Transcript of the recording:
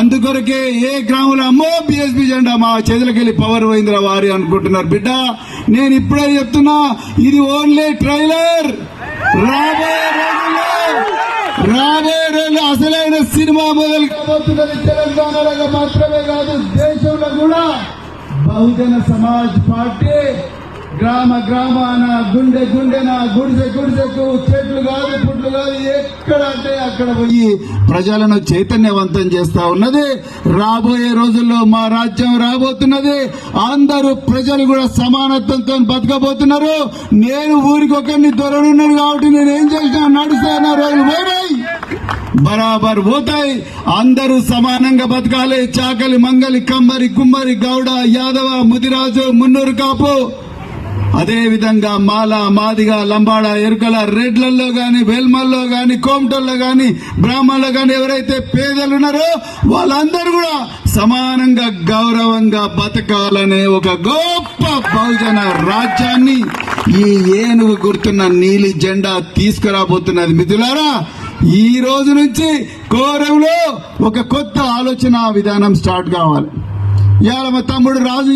అందుకొరకే ఏ గ్రామంలో అమ్మో బీఎస్పీ జెండా మా చేతులకి వెళ్ళి పవర్ పోయిందిరా వారి అనుకుంటున్నారు. బిడ్డ నేను ఇప్పుడే చెప్తున్నా, ఇది ఓన్లీ ట్రైలర్. రాబోయే రోజుల్లో అసలైన సినిమా మొదలు కాబోతున్నది. తెలంగాణలో మాత్రమే కాదు, దేశంలో కూడా బహుజన సమాజ్ పార్టీ గ్రామ గ్రామాన, గుండె గుండెన, గుడిసె గుడిసెకు, చెట్లు కాదు పుట్లు కాదు, ఎక్కడ అంటే అక్కడ పోయి ప్రజలను చైతన్యవంతం చేస్తా ఉన్నది. రాబోయే రోజుల్లో మా రాజ్యం రాబోతున్నది. అందరూ ప్రజలు కూడా సమానత్వంతో బతకబోతున్నారు. నేను ఊరికి ఒకరిని దొరనున్నాను కాబట్టి నేను ఏం చేసినా నడుస్తున్న రోజులు పోయినాయి, బరాబర్ పోతాయి. అందరూ సమానంగా బతకాలి. చాకలి, మంగలి, కమ్మరి, కుమ్మరి, గౌడ, యాదవ, ముదిరాజు, మున్నూరు కాపు, అదే విధంగా మాల, మాదిగ, లంబాడ, ఎరుకల, రెడ్లలో గాని, వెల్మల్లో గాని, కోమటల్లో గాని, బ్రాహ్మణుల్లో గాని ఎవరైతే పేదలు ఉన్నారో వాళ్ళందరూ కూడా సమానంగా గౌరవంగా బతకాలనే ఒక గొప్ప బహుజన రాజ్యాన్ని ఈ ఏనుగు గుర్తున్న నీలి జెండా తీసుకురాబోతున్నది. మిత్రులారా, ఈ రోజు నుంచి కోరంలో ఒక కొత్త ఆలోచన విధానం స్టార్ట్ కావాలి. ఇవాళ మా తమ్ముడు రాజు